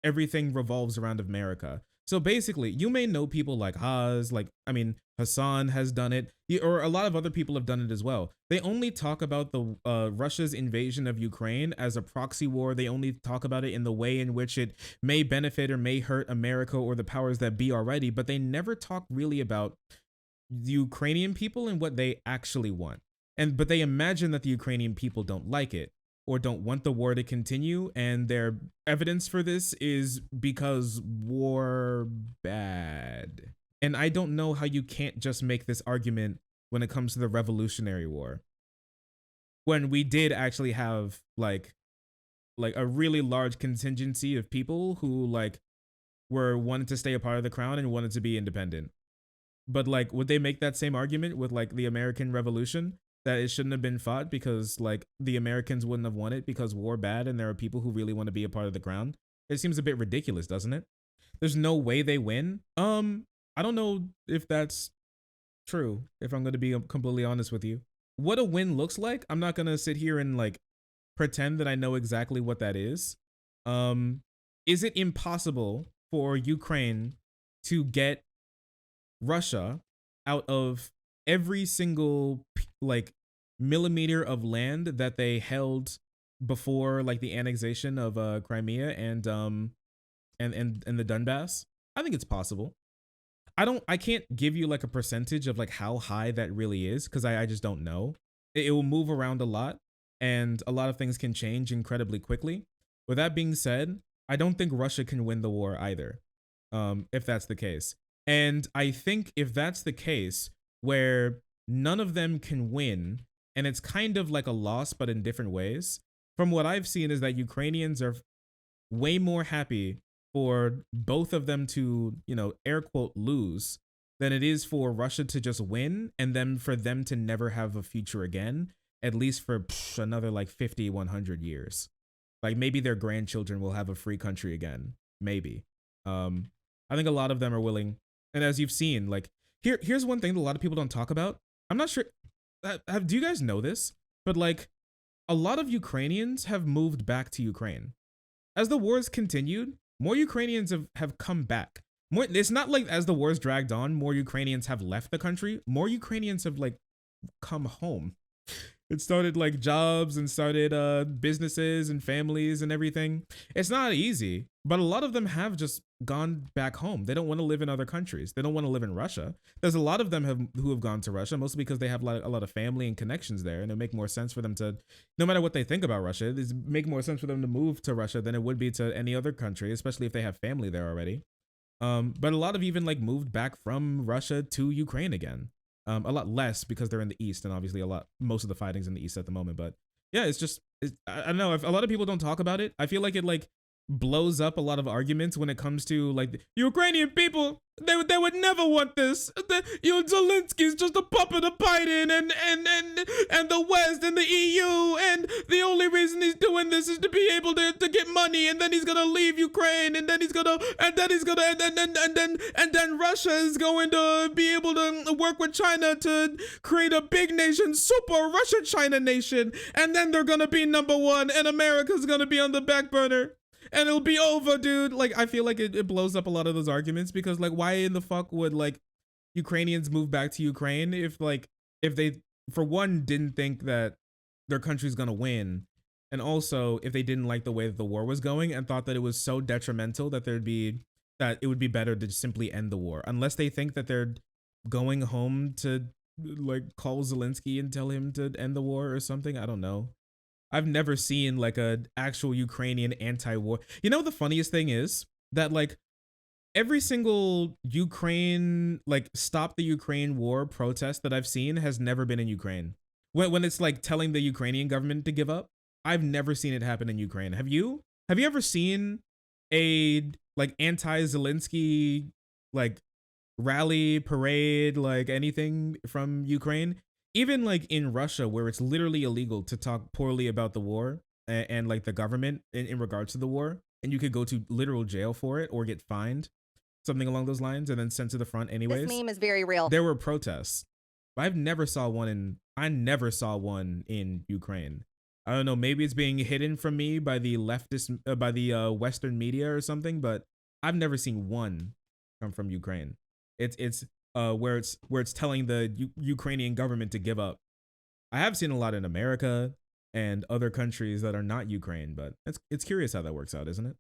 everything revolves around America. So basically, you may know people like Hassan has done it, or a lot of other people have done it as well. They only talk about the Russia's invasion of Ukraine as a proxy war. They only talk about it in the way in which it may benefit or may hurt America or the powers that be already, but they never talk really about the Ukrainian people and what they actually want. But they imagine that the Ukrainian people don't like it or don't want the war to continue, and their evidence for this is because war bad. And I don't know how you can't just make this argument when it comes to the Revolutionary War, when we did actually have like a really large contingency of people who wanted to stay a part of the crown and wanted to be independent. But like, would they make that same argument with like the American Revolution, that it shouldn't have been fought because like the Americans wouldn't have won it because war bad and there are people who really want to be a part of the crown? It seems a bit ridiculous, doesn't it? There's no way they win. I don't know if that's true, if I'm going to be completely honest with you. What a win looks like, I'm not going to sit here and like pretend that I know exactly what that is. Is it impossible for Ukraine to get Russia out of every single like millimeter of land that they held before like the annexation of Crimea and the Donbass? I think it's possible. I can't give you like a percentage of like how high that really is, because I just don't know. It will move around a lot, and a lot of things can change incredibly quickly. With that being said, I don't think Russia can win the war either, if that's the case. And I think if that's the case, where none of them can win, and it's kind of like a loss but in different ways, from what I've seen is that Ukrainians are way more happy for both of them to, air quote, lose than it is for Russia to just win and then for them to never have a future again, at least for another like 50, 100 years. Like maybe their grandchildren will have a free country again. Maybe. I think a lot of them are willing. And as you've seen, like here's one thing that a lot of people don't talk about. I'm not sure. Do you guys know this? But like a lot of Ukrainians have moved back to Ukraine. As the wars continued, more Ukrainians have come back. It's not like as the wars dragged on, more Ukrainians have left the country. More Ukrainians have like come home. It started like jobs and started businesses and families and everything. It's not easy, but a lot of them have just gone back home. They don't want to live in other countries. They don't want to live in Russia. There's a lot of them who have gone to Russia, mostly because they have a lot of family and connections there, and it make more sense for them to, no matter what they think about Russia, it make more sense for them to move to Russia than it would be to any other country, especially if they have family there already. But a lot have even like moved back from Russia to Ukraine again. A lot less because they're in the east, and obviously most of the fighting's in the east at the moment. But yeah, I don't know. If a lot of people don't talk about it, I feel like it like blows up a lot of arguments when it comes to like the Ukrainian people. They would never want this. Zelensky's just a puppet of Biden and the West and the EU, and the only reason he's doing this is to be able to get money, and then he's gonna leave Ukraine, and then Russia is going to be able to work with China to create a big nation, super Russia-China nation, and then they're gonna be number one, and America's gonna be on the back burner. And it'll be over, dude. Like, I feel like it blows up a lot of those arguments because, like, why in the fuck would, like, Ukrainians move back to Ukraine if they, for one, didn't think that their country's gonna win, and also if they didn't like the way that the war was going and thought that it was so detrimental that it would be better to simply end the war, unless they think that they're going home to, like, call Zelensky and tell him to end the war or something. I don't know. I've never seen like a actual Ukrainian anti-war. You know, the funniest thing is that like every single Ukraine, like stop the Ukraine war protest that I've seen has never been in Ukraine. When it's like telling the Ukrainian government to give up, I've never seen it happen in Ukraine. Have you? Have you ever seen a like anti-Zelensky like rally, parade, like anything from Ukraine? Even like in Russia, where it's literally illegal to talk poorly about the war and like the government in regards to the war, and you could go to literal jail for it or get fined, something along those lines, and then sent to the front anyways. This meme is very real. There were protests. I never saw one in Ukraine. I don't know, maybe it's being hidden from me by the leftist, by the Western media or something, but I've never seen one come from Ukraine. It's where it's telling the Ukrainian government to give up. I have seen a lot in America and other countries that are not Ukraine, but it's curious how that works out, isn't it?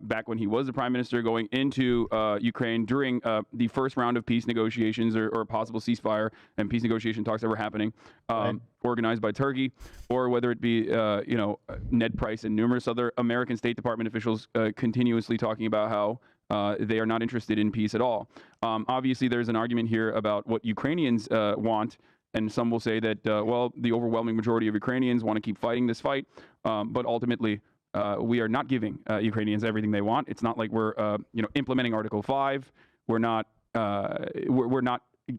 Back when he was the prime minister, going into Ukraine during the first round of peace negotiations or possible ceasefire and peace negotiation talks that were happening, organized by Turkey, or whether it be Ned Price and numerous other American State Department officials continuously talking about how they are not interested in peace at all. Obviously, there's an argument here about what Ukrainians want, and some will say that, well, the overwhelming majority of Ukrainians want to keep fighting this fight, but ultimately, we are not giving Ukrainians everything they want. It's not like we're, implementing Article 5. We're not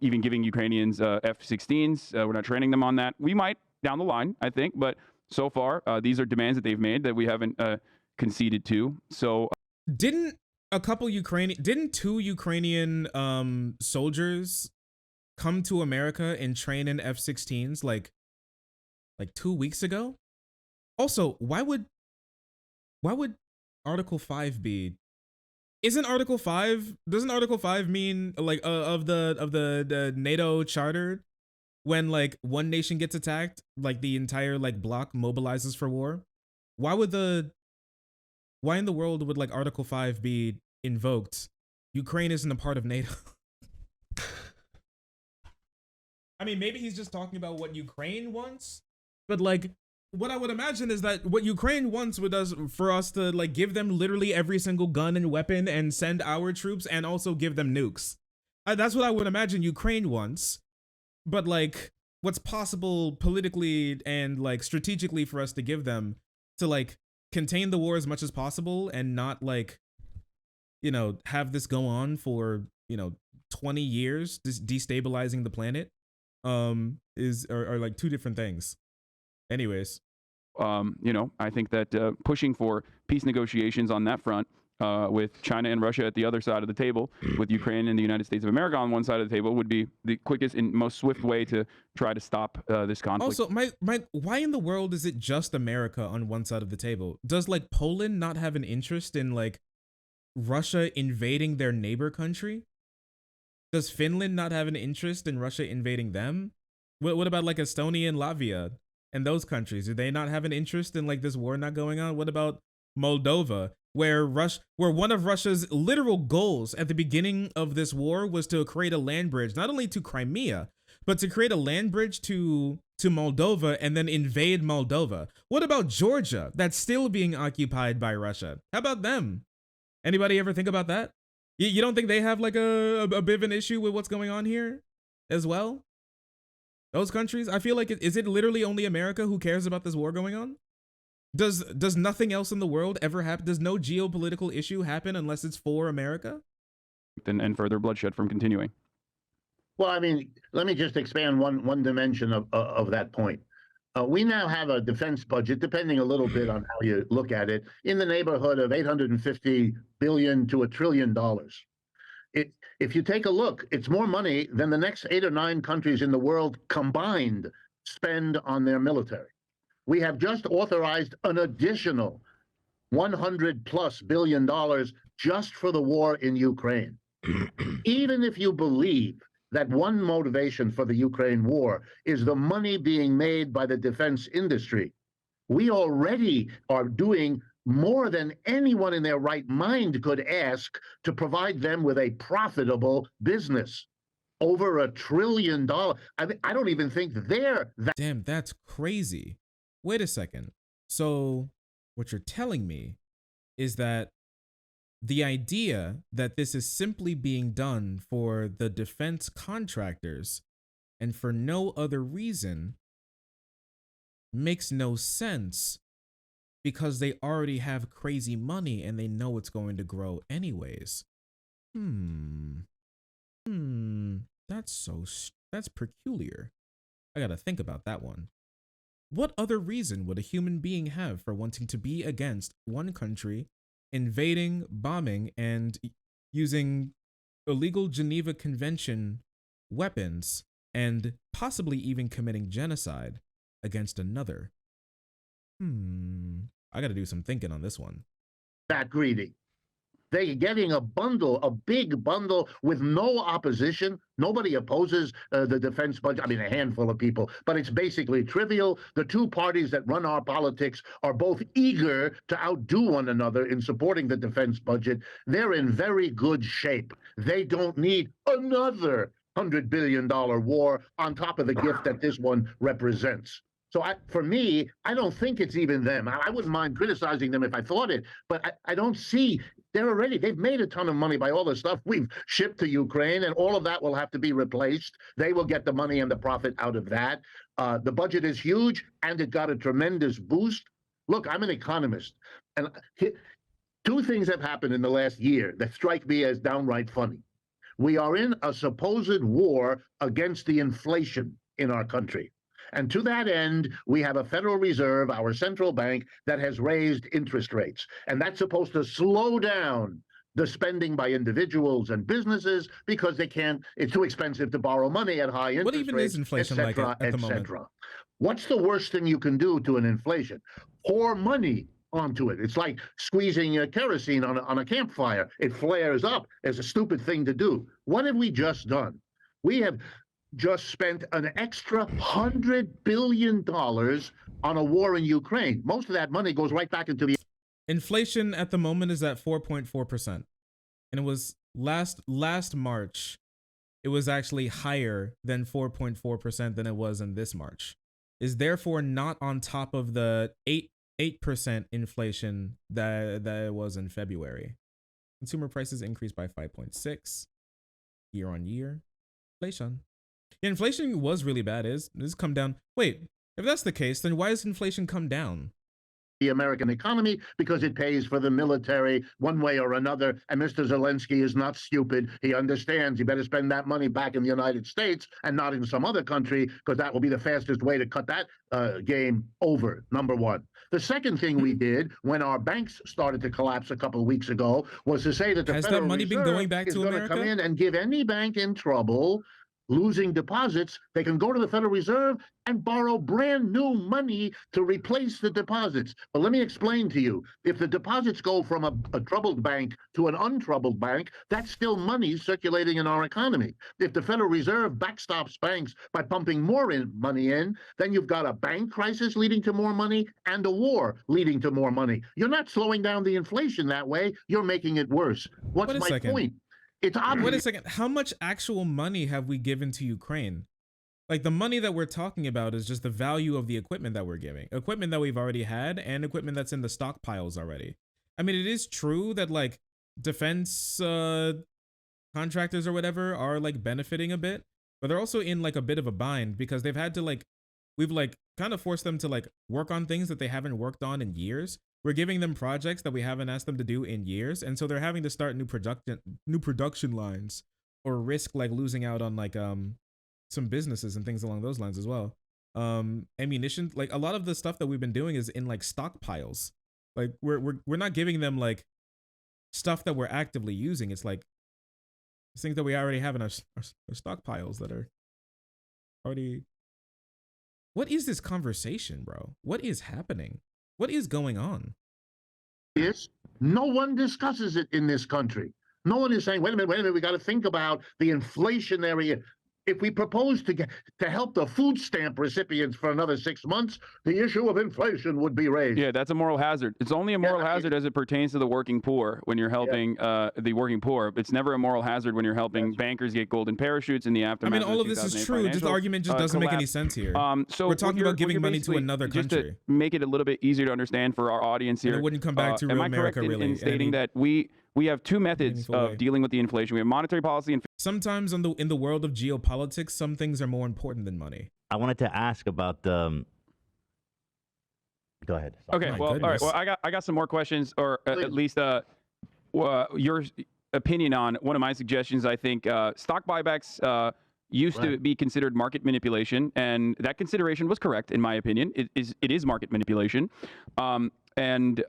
even giving Ukrainians F-16s. We're not training them on that. We might down the line, I think, but so far, these are demands that they've made that we haven't conceded to. So, didn't two Ukrainian soldiers come to America and train in F-16s like 2 weeks ago? Also, why would Article 5 be? Doesn't Article 5 mean like of the NATO charter, when like one nation gets attacked, like the entire like bloc mobilizes for war? Why in the world would like Article 5 be invoked? Ukraine isn't a part of NATO. I mean, maybe he's just talking about what Ukraine wants, but like what I would imagine is that what Ukraine wants was for us to like give them literally every single gun and weapon and send our troops and also give them nukes. That's what I would imagine Ukraine wants. But like what's possible politically and like strategically for us to give them to like contain the war as much as possible and not like, have this go on for, 20 years, destabilizing the planet, are like two different things. Anyways, I think that pushing for peace negotiations on that front, with China and Russia at the other side of the table, with Ukraine and the United States of America on one side of the table, would be the quickest and most swift way to try to stop this conflict. Also, why in the world is it just America on one side of the table? Does like Poland not have an interest in like Russia invading their neighbor country? Does Finland not have an interest in Russia invading them? What about like Estonia and Latvia and those countries? Do they not have an interest in like this war not going on? What about Moldova, where one of Russia's literal goals at the beginning of this war was to create a land bridge, not only to Crimea, but to create a land bridge to Moldova and then invade Moldova? What about Georgia, that's still being occupied by Russia? How about them? Anybody ever think about that? You don't think they have like a bit of an issue with what's going on here as well? Those countries? I feel like is it literally only America who cares about this war going on? Does nothing else in the world ever happen? Does no geopolitical issue happen unless it's for America? And further bloodshed from continuing. Well, I mean, let me just expand one dimension of that point. We now have a defense budget, depending a little bit on how you look at it, in the neighborhood of $850 billion to $1 trillion. If you take a look, it's more money than the next 8 or 9 countries in the world combined spend on their military. We have just authorized an additional $100+ billion just for the war in Ukraine. Even if you believe that one motivation for the Ukraine war is the money being made by the defense industry, we already are doing more than anyone in their right mind could ask to provide them with a profitable business. Over $1 trillion. I mean, I don't even think they're that. Damn, that's crazy. Wait a second. So what you're telling me is that the idea that this is simply being done for the defense contractors and for no other reason makes no sense, because they already have crazy money and they know it's going to grow anyways. That's peculiar. I gotta think about that one. What other reason would a human being have for wanting to be against one country invading, bombing, and using illegal Geneva Convention weapons and possibly even committing genocide against another? I gotta do some thinking on this one. That greedy. They're getting a bundle, a big bundle with no opposition. Nobody opposes the defense budget. I mean, a handful of people, but it's basically trivial. The two parties that run our politics are both eager to outdo one another in supporting the defense budget. They're in very good shape. They don't need another $100 billion war on top of the gift that this one represents. So for me, I don't think it's even them. I wouldn't mind criticizing them if I thought it, but I don't see. They've made a ton of money by all the stuff we've shipped to Ukraine, and all of that will have to be replaced. They will get the money and the profit out of that. The budget is huge, and it got a tremendous boost. Look, I'm an economist, and two things have happened in the last year that strike me as downright funny. We are in a supposed war against the inflation in our country. And to that end, we have a Federal Reserve, our central bank, that has raised interest rates. And that's supposed to slow down the spending by individuals and businesses because they can't, it's too expensive to borrow money at high interest rates. What even is inflation like at the moment? What's the worst thing you can do to an inflation? Pour money onto it. It's like squeezing kerosene on a campfire. It flares up as a stupid thing to do. What have we just done? We have just spent an extra $100 billion on a war in Ukraine. Most of that money goes right back into the... Inflation at the moment is at 4.4%. And it was last March, it was actually higher than 4.4% than it was in this March. Is therefore not on top of the 8% inflation that it was in February. Consumer prices increased by 5.6 year on year. Inflation. Yeah, inflation was really bad. It's come down. Wait, if that's the case, then why has inflation come down? The American economy, because it pays for the military one way or another. And Mr. Zelensky is not stupid. He understands he better spend that money back in the United States and not in some other country, because that will be the fastest way to cut that game over, number one. The second thing we did when our banks started to collapse a couple of weeks ago was to say that the Federal money Reserve been going back is to going to America? come in and give any bank in trouble losing deposits, they can go to the Federal Reserve and borrow brand new money to replace the deposits. But let me explain to you, if the deposits go from a troubled bank to an untroubled bank, that's still money circulating in our economy. If the Federal Reserve backstops banks by pumping more money in, then you've got a bank crisis leading to more money and a war leading to more money. You're not slowing down the inflation that way, you're making it worse. What's my point? It's obvious. Wait a second. How much actual money have we given to Ukraine? Like, the money that we're talking about is just the value of the equipment that we're giving. Equipment that we've already had and equipment that's in the stockpiles already. I mean, it is true that, like, defense contractors or whatever are like benefiting a bit, but they're also in like a bit of a bind because they've had to like, we've like kind of forced them to like work on things that they haven't worked on in years. We're giving them projects that we haven't asked them to do in years, and so they're having to start new production lines, or risk like losing out on like some businesses and things along those lines as well. Ammunition, like a lot of the stuff that we've been doing is in like stockpiles. Like we're not giving them like stuff that we're actively using. It's like things that we already have in our stockpiles that are already. What is this conversation, bro? What is happening? What is going on? Yes, no one discusses it in this country. No one is saying, wait a minute, we got to think about the inflationary. If we propose to help the food stamp recipients for another 6 months, the issue of inflation would be raised. Yeah, that's a moral hazard. It's only a moral hazard as it pertains to the working poor when you're helping the working poor. It's never a moral hazard when you're helping bankers get golden parachutes in the aftermath. I mean, all of this is true. Just the argument just doesn't make any sense here. So we're talking about giving money to another country. Just to make it a little bit easier to understand for our audience here. And it wouldn't come back to real America, really. In stating that we have two methods of dealing with the inflation. We have monetary policy and sometimes in the world of geopolitics, some things are more important than money. I wanted to ask about the. Go ahead. Okay. Well, all right. Well, I got some more questions, or at least your opinion on one of my suggestions. I think stock buybacks used to be considered market manipulation, and that consideration was correct in my opinion. It is market manipulation, and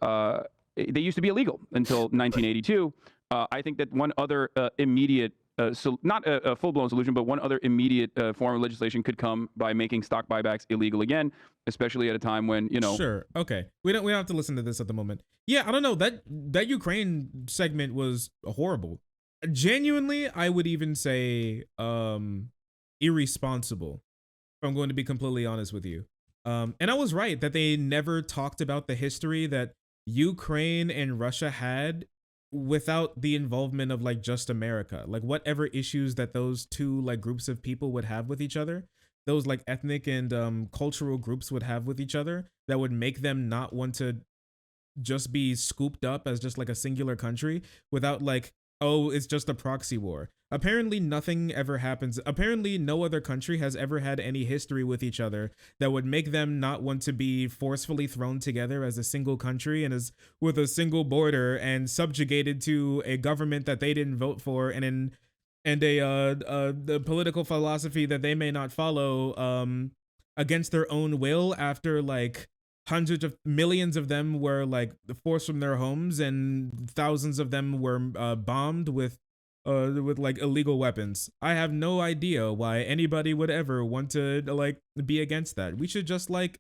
they used to be illegal until 1982. I think that one other immediate, not a full-blown solution, but one other immediate form of legislation could come by making stock buybacks illegal again, especially at a time when, you know. Sure. Okay. We don't have to listen to this at the moment. Yeah, I don't know. That Ukraine segment was horrible. Genuinely, I would even say irresponsible, if I'm going to be completely honest with you. And I was right that they never talked about the history that Ukraine and Russia had without the involvement of like just America, like whatever issues that those two like groups of people would have with each other, those like ethnic and cultural groups would have with each other, that would make them not want to just be scooped up as just like a singular country without like, oh, it's just a proxy war. Apparently nothing ever happens. Apparently no other country has ever had any history with each other that would make them not want to be forcefully thrown together as a single country and as with a single border and subjugated to a government that they didn't vote for and the political philosophy that they may not follow against their own will after like hundreds of millions of them were like forced from their homes and thousands of them were bombed with like illegal weapons. I have no idea why anybody would ever want to like be against that. We should just like,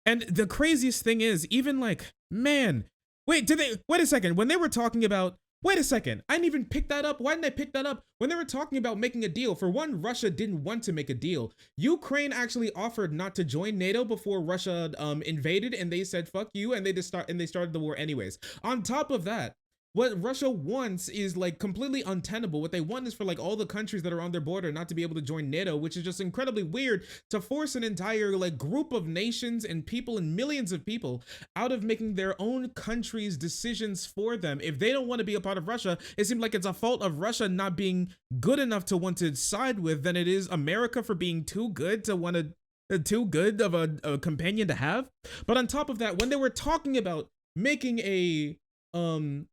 and the craziest thing is even like, man, wait a second, when they were talking about, wait a second, I didn't even pick that up. Why didn't I pick that up? When they were talking about making a deal, for one, Russia didn't want to make a deal. Ukraine actually offered not to join NATO before Russia invaded, and they said fuck you, and they started the war anyways. On top of that, what Russia wants is like completely untenable. What they want is for like all the countries that are on their border not to be able to join NATO, which is just incredibly weird to force an entire like group of nations and people and millions of people out of making their own countries' decisions for them. If they don't want to be a part of Russia, it seems like it's a fault of Russia not being good enough to want to side with than it is America for being too good to want to, too good of a companion to have. But on top of that, when they were talking about making a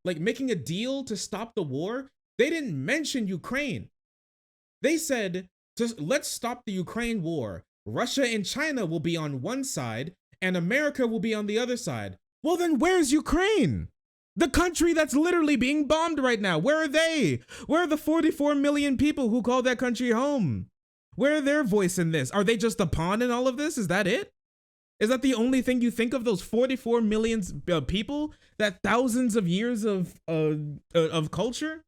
making a deal to stop the war, they didn't mention Ukraine. They said, just let's stop the Ukraine war. Russia and China will be on one side and America will be on the other side. Well, then where's Ukraine? The country that's literally being bombed right now. Where are they? Where are the 44 million people who call that country home? Where are their voice in this? Are they just a pawn in all of this? Is that it? Is that the only thing you think of, those 44 million people, that thousands of years of culture?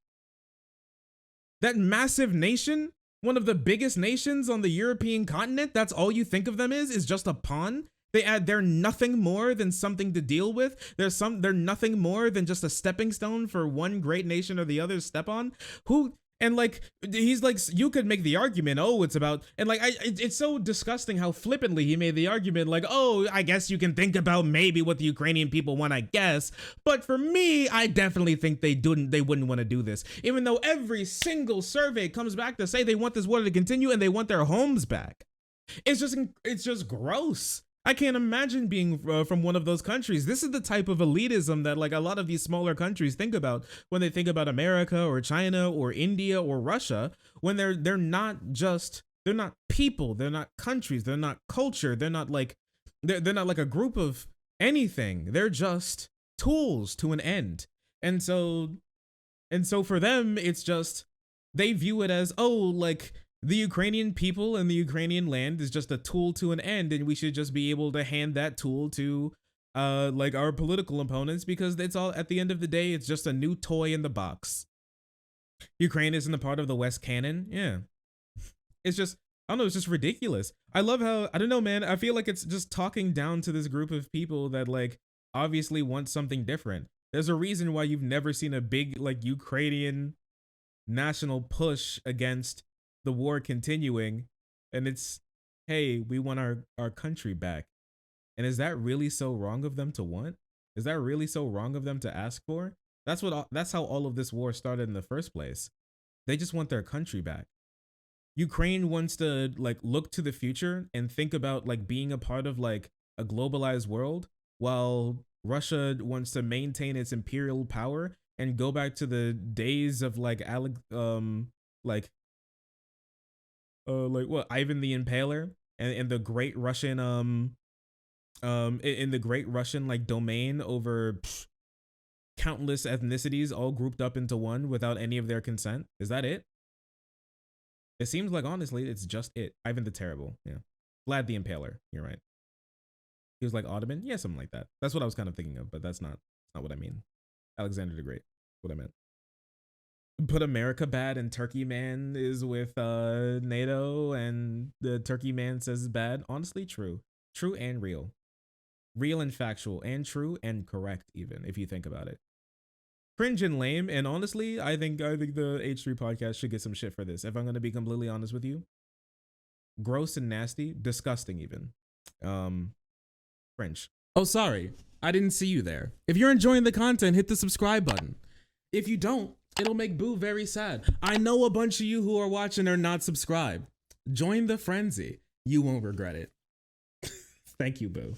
That massive nation, one of the biggest nations on the European continent, that's all you think of them is just a pawn? They're nothing more than something to deal with. They're nothing more than just a stepping stone for one great nation or the other to step on. And like he's like, you could make the argument, oh, it's about, and like it's so disgusting how flippantly he made the argument, like, oh, I guess you can think about maybe what the Ukrainian people want, I guess, but for me, I definitely think they wouldn't want to do this, even though every single survey comes back to say they want this war to continue and they want their homes back. It's just gross. I can't imagine being from one of those countries. This is the type of elitism that like a lot of these smaller countries think about when they think about America or China or India or Russia, when they're not people, they're not countries, they're not culture, they're not like a group of anything. They're just tools to an end. And so for them, it's just, they view it as, oh, like the Ukrainian people and the Ukrainian land is just a tool to an end, and we should just be able to hand that tool to like our political opponents, because it's all, at the end of the day, it's just a new toy in the box. Ukraine isn't a part of the West canon. Yeah. It's just, I don't know, it's just ridiculous. I love how, I don't know, man, I feel like it's just talking down to this group of people that like obviously want something different. There's a reason why you've never seen a big like Ukrainian national push against the war continuing, and it's, hey, we want our country back. And is that really so wrong of them to want? Is that really so wrong of them to ask for? That's how all of this war started in the first place. They just want their country back. Ukraine wants to like look to the future and think about like being a part of like a globalized world, while Russia wants to maintain its imperial power and go back to the days of like what, Ivan the Impaler and the great Russian in the great Russian like domain over countless ethnicities all grouped up into one without any of their consent. Is that it? It seems like, honestly, it's just it. Ivan the Terrible. Yeah. Vlad the Impaler. You're right. He was like Ottoman. Yeah, something like that. That's what I was kind of thinking of, but that's not what I mean. Alexander the Great. What I meant. Put America bad and Turkey man is with NATO, and the Turkey man says bad. Honestly, true and real and factual and true and correct, even if you think about it. Cringe and lame, and honestly, I think the H3 podcast should get some shit for this, if I'm going to be completely honest with you. Gross and nasty, disgusting even. Cringe. Oh, sorry, I didn't see you there. If you're enjoying the content, hit the subscribe button. If you don't, it'll make Boo very sad. I know a bunch of you who are watching are not subscribed. Join the frenzy. You won't regret it. Thank you, Boo.